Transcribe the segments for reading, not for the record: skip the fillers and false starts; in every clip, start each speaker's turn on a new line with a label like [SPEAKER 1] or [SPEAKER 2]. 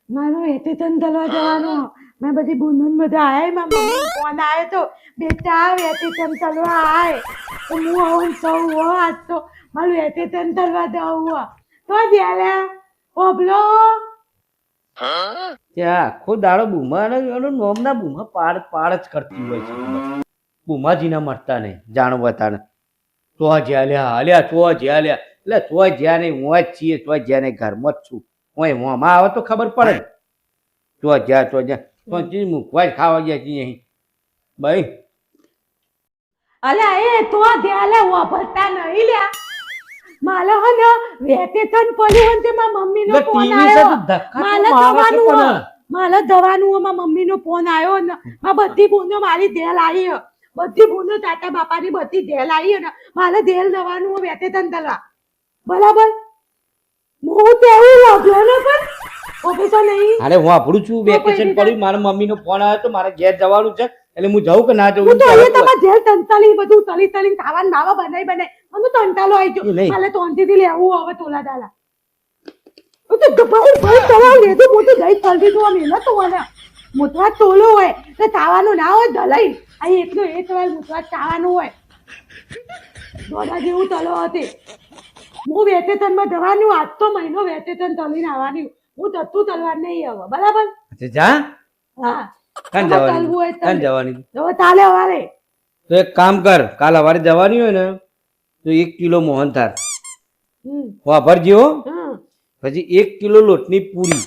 [SPEAKER 1] મારું એથી તન તલવા જવાનું મેં બધી બુનન બધા આયા મારા મમ્મી ફોન આવ્યો તો બેટા આવ એથી તન તલવા આય તો હું આવું સૌ હો આજ તો મારું એથી તન તલવા જવું તો જ્યાલા ઓબલો
[SPEAKER 2] ત્યાં આખો દાડો બૂમા નોમના બૂમા પાડ પાડ જ કરતી હોય છે બૂમાજીના મળતા નહીં જાણો બતાને તો જ્યાં લ્યા હાલ્યા તો જ્યાં લ્યા એટલે તો જ્યાં નહીં હું જ છીએ તો જ્યાં નહીં ઘરમાં જ છું હું મોંમાં આવે તો ખબર પડે ને તો જ્યાં તો ચીજ મૂકવા જ ખાવા ગયા છીએ અહીં ભાઈ
[SPEAKER 1] અલા એ તો જ્યાલા ઓબલતા નહીં લ્યા માલો હન વેતે તન પડ્યું હન તે મારા મમ્મીનો ફોન આવ્યો મારે દવાનું મારા મમ્મીનો ફોન આવ્યો ને આ બધી બુનો મારી ધેલ આવી બધી બુનો તાતા બાપાની બધી ધેલ આવી ને મારે ધેલ દવાનું વેતે તન તલવા બરાબર હું તો એવું લાગ્યો ને પણ ઓકે તો નહીં
[SPEAKER 2] અરે હું આપણું છું વેકેશન પડ્યું મારા મમ્મીનો ફોન આવ્યો તો મારે ઘેર જવાનું છે એટલે હું જાઉં કે ના જાઉં
[SPEAKER 1] હું તો અહીંયા તમારે ધેલ તંતાલી બધું તલી તલી ખાવાનું નાવા બનાવી મને તંતાલો આવી ગયો મારે તો અંતિથી લેવું હવે તોલા દાલા હું તો ભાઈ તલાવ લેતું મોટું દહીં તલતી તો મહેનત હોય મુતવા તોલો હોય તો ખાવાનું ના હોય દલાઈ અહીં એકલો એક વાર મુતવા ખાવાનું હોય દોડા જેવું તલો હતી હું વેતેતનમાં જવાનું આજ તો મહિનો વેતેતન તલીને આવવાની હું તત્તું તલવાર નહીં આવે બરાબર
[SPEAKER 2] જા
[SPEAKER 1] હા
[SPEAKER 2] કાન જવાની
[SPEAKER 1] હવે તાલે વારે
[SPEAKER 2] તો એક કામ કર કાલ સવારે જવાની હોય ને તો 1 કિલો મોહનથાળ વાપરજો પછી 1 કિલો લોટની પૂરી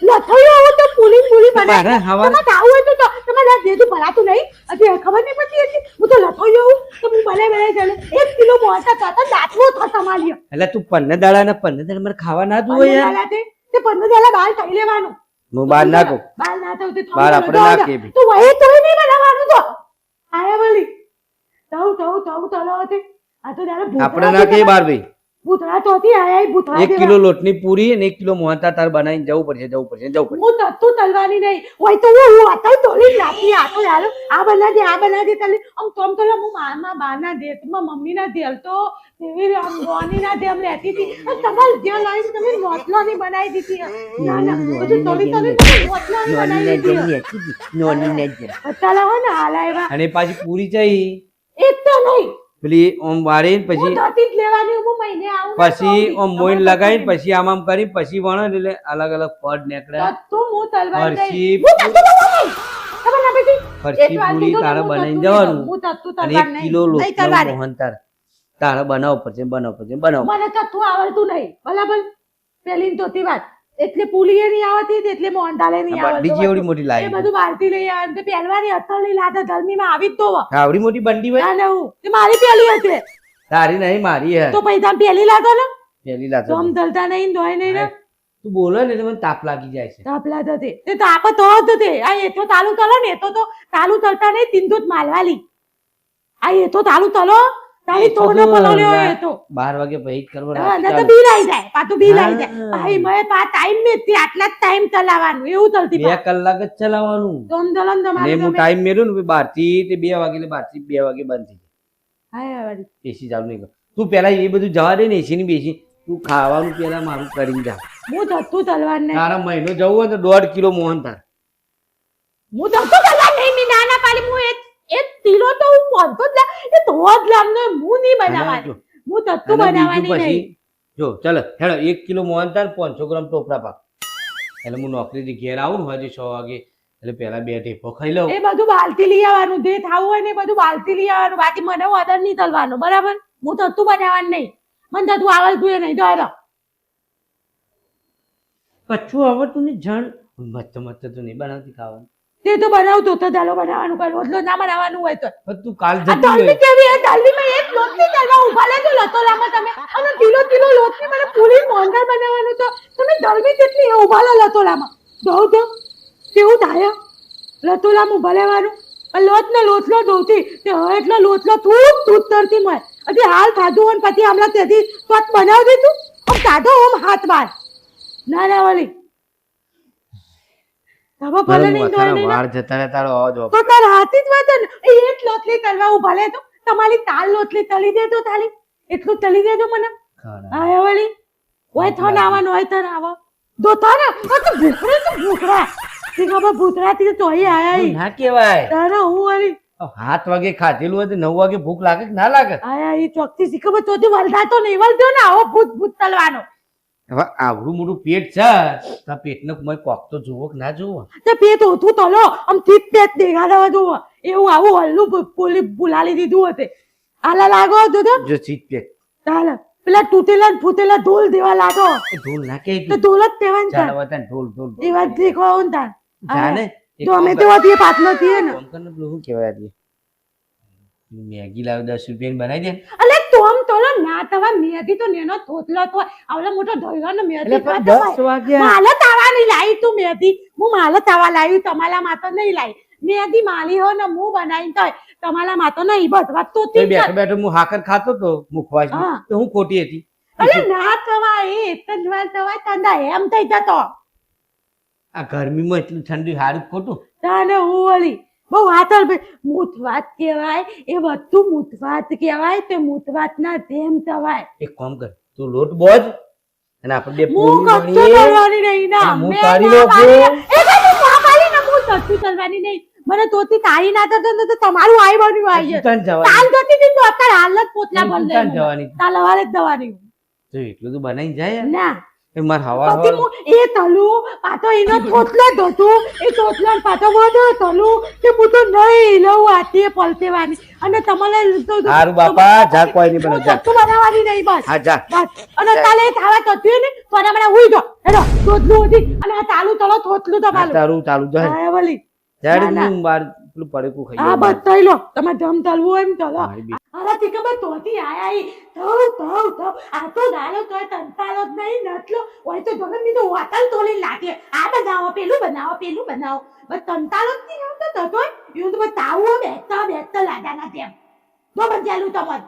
[SPEAKER 1] લથોયો તો પૂરી પૂરી બનાવે તમારે ખાવું હોય તો તમારે દેતું ભરાતું નહીં હજી ખબર નહીં પડતી હતી હું તો લથોયો તો હું બને ચાલે 1 કિલો મોટા કાતા દાંતવો થા તમારી
[SPEAKER 2] એટલે તું પન્ને દાડા મને ખાવા ના દઉં યાર
[SPEAKER 1] તે પન્ને દાડા બાલ ખાઈ લેવાનું
[SPEAKER 2] હું બાર નાખો
[SPEAKER 1] બાલ ના તો તે
[SPEAKER 2] બાર આપણે નાખીએ બી
[SPEAKER 1] તું વહે તો નહીં બનાવવાનું તો આયા બોલી તવ તલો હતી આ તો દાડા
[SPEAKER 2] આપણે નાખીએ બાર ભાઈ
[SPEAKER 1] ભૂતરા તો હતી આયા ભૂતરા
[SPEAKER 2] 1 કિલો લોટની પૂરી અને 1 કિલો મોહનથાળ તાર બનાવીને જવું પડશે
[SPEAKER 1] હું તત્તું તલવાની નહીં હોય તો હું આતા તોલી લાતી આ તો યાર આ બના દે તલી આમ તોમ તલા હું મામા બાના દે માં મમ્મી ના દેલ તો તેવી આમ ગોની ના દે આમ રહેતી હતી તમાર જે લાઈન તમે મોટલાની બનાવી દીધી ના ના બધું તોલી મોટલાની બનાવી દીધી
[SPEAKER 2] નોની ને જ
[SPEAKER 1] અત્યારે હો ને હાલાયવા
[SPEAKER 2] અને પાછી પૂરી ચાહી
[SPEAKER 1] એક તો નહીં
[SPEAKER 2] પેલી ઓમ વારીને પછી
[SPEAKER 1] દાતી જ લેવાની હું મહિને આવું
[SPEAKER 2] પછી ઓમ મોઈન લગાવીને પછી આમ કરી પછી વણો એટલે અલગ અલગ પડ નીકળે
[SPEAKER 1] તો હું તલવાર
[SPEAKER 2] ફરસી
[SPEAKER 1] ખબર ના બેટી
[SPEAKER 2] ફરસી પૂરી તારે બનાવીને જવાનું અને 1 કિલો લોટનો મોહનથાળ તારે બનાવ પડશે
[SPEAKER 1] મને તત્તું આવડતું નહીં બરાબર પેલી તોતી વાત એટલે પુલી એ નહીં આવતી એટલે મોહનથાળ નહીં આવડતું
[SPEAKER 2] બીજી એવડી મોટી લાવી
[SPEAKER 1] એ બધું બારતી લઈ આવે તે પહેલવાની અતલની લાતા ધર્મીમાં આવી જ તો
[SPEAKER 2] આવડી મોટી બંડી હોય
[SPEAKER 1] ના હું તે મારી પેલી હતી
[SPEAKER 2] તારી નહીં મારી હે
[SPEAKER 1] તો પૈસા પેલી લાતો ને
[SPEAKER 2] પેલી લાતો
[SPEAKER 1] તમ દલતા નહીં દોય નહીં ને
[SPEAKER 2] તું બોલે ને મને તાપ લાગી જાય છે
[SPEAKER 1] તાપ લાગતો તે તાપ તો જ તે આ એ તો તાલુ તલો ને તો તાલુ તલતા નહીં તિંદુત માલવાલી આ એ તો તાલુ તલો તારી તોનો પલોલ્યો એ તો
[SPEAKER 2] 12 વાગે પછી કરવો
[SPEAKER 1] ના તો બિલ આવી જાય પાછું બિલ આવી જાય ભાઈ મે પા ટાઈમ મે તે આટલા જ ટાઈમ ચલાવવાનું એવું તલતી
[SPEAKER 2] 2 કલાક જ ચલાવવાનું
[SPEAKER 1] તમ દલન તમારે
[SPEAKER 2] ને હું ટાઈમ મેલ્યો ને 12 થી તે 2 વાગે એટલે 12 થી 2 વાગે બંધ થઈ
[SPEAKER 1] જાય હા વાડી
[SPEAKER 2] એસી ચાલુ નહીં કર તું પેલા એ બધું જવા દે ને એસી ની બેસી તું ખાવાનું પેલા મારું કરીને જા
[SPEAKER 1] હું તત્તું તલવાર ને
[SPEAKER 2] તારા મહિનો જવું હોય તો 1.5 કિલો મોહનથાળ
[SPEAKER 1] હું તત્તું તલવાર નહીં ની નાના પાલી હું એક કિલો તો હું પોંતો જ એ તો જ લામને હું નહીં બનાવવાની હું તત્તું બનાવવાની નહીં
[SPEAKER 2] જો ચાલ હેડો 1 કિલો મોહનથાળ 500 ગ્રામ ટોપરા પાક એટલે હું નોકરીથી ઘેર આવું ને હજી 6 વાગે એટલે પેલા 2 ટેપો ખાઈ લઉં
[SPEAKER 1] એ બધું બાલતી લઈ આવવાનું જે થાવું હોય ને બધું બાલતી લઈ આવવાનું બાકી મને ઓર્ડર નહીં તલવાનો બરાબર હું તત્તું બનાવવાનું નહીં મને તત્તું આવડતું એ નહીં દોડો
[SPEAKER 2] કચ્છું આવડતું ને જણ મસ્ત તો નહીં બનાવતી ખાવાનું
[SPEAKER 1] તે તો બનાવતો તો દાલો બનાવવાનું કઈ રોટલો ના બનાવવાનું હોય તો
[SPEAKER 2] તું કાલ
[SPEAKER 1] આ દાલમી કેવી હે દાલમીમાં એક લોટની દાલવા ઉભા લેજો લતો લામાં તમે અને કિલો લોટની મને પૂરી મોંઘા બનાવવાનું તો તમે દાલમી કેટલી ઉભા લે લતો લામાં જોઉં તો કેવું થાય લતો લામ ઉભા લેવાનું લોટ ને લોટલો દોતી તે હવે એટલો લોટલો તું તરતી મળે હજી હાલ ખાધું હોય પછી હમણાં તેથી સ્વાદ બનાવી દીધું આમ કાઢો આમ હાથ બાર ના ના વાલી હવે ભલે નહીં દોય નહીં
[SPEAKER 2] વાર જતા રહે તારો અવાજ
[SPEAKER 1] તો તાર હાથી જ વાત ને એક લોટલી તલવા ઉભા લે તો તમારી તાલ લોટલી તલી દે તો તાલી એટલું તલી દેજો મને હા વળી ઓય થો નાવાનું હોય તો આવો દોતા ને તો ભૂખરા તી ખબર ભૂતરા થી તોય આયા ઈ.
[SPEAKER 2] ના કેવાય
[SPEAKER 1] તારે હું વાળી
[SPEAKER 2] 7 વાગે ખાધેલું હોય તો 9 વાગે ભૂખ લાગે કે ના લાગે?
[SPEAKER 1] આયા ઈ ચોકથી શી ખબર ચોથી વલતા તો નહીં વલતો ને આવો ભૂત તલવાનો.
[SPEAKER 2] હવે આવડું મોટું પેટ છે તો પેટનો કોઈ કોક તો જોવો કે ના જોવો?
[SPEAKER 1] તે પેટ ઓથું તલો આમ ઠીક પેટ દેખાડવા જોવો એવું આવું હલ્લું પોલી બોલાલી દીધું હતે. આલા લાગો હતો તો
[SPEAKER 2] જો ચીટ પેટ
[SPEAKER 1] ચાલ પેલા તૂટેલા ને ફૂટેલા ઢોલ દેવા લાગો
[SPEAKER 2] એ ઢોલ ના કે
[SPEAKER 1] તો ઢોલ જ તેવાન
[SPEAKER 2] ચાલ
[SPEAKER 1] તાર
[SPEAKER 2] વતન ઢોલ ઢોલ
[SPEAKER 1] દેવા દેખો હું તાર
[SPEAKER 2] જાને એક
[SPEAKER 1] તો અમે
[SPEAKER 2] કામ
[SPEAKER 1] તો
[SPEAKER 2] કર,
[SPEAKER 1] અધી પાટલો થઈએ ને
[SPEAKER 2] કામ કરને પેલું શું કહેવાય આજે? મેગી લાવ 10 રૂપિયાની બનાવી દે ને.
[SPEAKER 1] અલે તોમ તોલો ના તવા મેદી તો નેનો થોતલો તો આવલા મોટો ઢોલનો મેદી
[SPEAKER 2] એટલે પણ 10 વાગ્યા
[SPEAKER 1] માલે તાવા નહીં લાવી તું મેદી હું માલે તાવા લાવી તમાલા માતો નહીં લાવી મેદી માલી હો ને હું બનાવી તો તમાલા માતો નહીં બસ વાત તો
[SPEAKER 2] તો
[SPEAKER 1] તી
[SPEAKER 2] બેઠો બેઠો હું હાકર ખાતો તો મુખવાસ
[SPEAKER 1] હા.
[SPEAKER 2] તો હું ખોટી હતી.
[SPEAKER 1] અલે ના તવા એ એક જ વાર તવા તંદા એમ થઈ જતો
[SPEAKER 2] આ ગરમીમાં એટલું ઠંડી હારું ખોટું.
[SPEAKER 1] તાને હું વળી બહુ હાથલ મૂતવાત કહેવાય એ બધું મૂતવાત કહેવાય તે મૂતવાત ના તેમ તવાય
[SPEAKER 2] એક કામ કર તું લોટ બોજ અને આપણે બે
[SPEAKER 1] હું
[SPEAKER 2] પૂરી
[SPEAKER 1] કચ્ચો
[SPEAKER 2] બનાવીએ.
[SPEAKER 1] કરવાની નહીં ના
[SPEAKER 2] અને હું
[SPEAKER 1] મેં
[SPEAKER 2] તારી
[SPEAKER 1] ના
[SPEAKER 2] નાખું.
[SPEAKER 1] પાડી. એ તો તું ના પાડી ને હું કચ્ચું કરવાની નહીં મને તોથી તારી ના થતો ને તો તમારું આઈ બન્યું આઈ
[SPEAKER 2] તું તાન જવાની.
[SPEAKER 1] કાલ જતી હતી તો અત્યારે હાલ જ પોતલા
[SPEAKER 2] તું
[SPEAKER 1] બદલે
[SPEAKER 2] તાન જવાની.
[SPEAKER 1] કાલ હવારે જ દવાની
[SPEAKER 2] તો એટલું તો બનાવીને જાય યાર.
[SPEAKER 1] ના
[SPEAKER 2] એ માર હવા
[SPEAKER 1] પછી હું એ તલું પાછો એનો થોતલો જ હતું એ થોતલો ને પાછો વધુ તલું કે હું તો નહીં લઉં આથી પલટેવાની અને તમારે
[SPEAKER 2] હારું બાપા જા કોઈ નહીં
[SPEAKER 1] હું
[SPEAKER 2] બને જા.
[SPEAKER 1] ચટ્ટુ બનાવવાની નહીં બસ
[SPEAKER 2] હા જા.
[SPEAKER 1] બસ અને કાલે ખાવા થતું ને તો મને ઉઈ દો હેડો થોતલું હતી અને આ ચાલુ તલો થોતલું
[SPEAKER 2] આ
[SPEAKER 1] તમારું
[SPEAKER 2] તારું ચાલુ જાય.
[SPEAKER 1] હા વળી
[SPEAKER 2] જાડી
[SPEAKER 1] ના, ના.
[SPEAKER 2] હું બાર પેલું પડેકું ખાઈ
[SPEAKER 1] આ
[SPEAKER 2] લઉં.
[SPEAKER 1] બતાઈ લો તમે જમ તલવું હોય એમ તલો
[SPEAKER 2] મારી બી-
[SPEAKER 1] અરે તી ખબર તોતી આયા ઈ થઉ આ તો ગાલો તો તંતાલો જ નહીં નટલો હોય તો જગત ની તો હોટલ તોલી લાગે આ બનાવો પેલું બનાવો બસ તંતાલો જ નહીં આવતો તો એવું તો બસ તાવું બેઠતા લાડાના તેમ તો બંજાલું તમને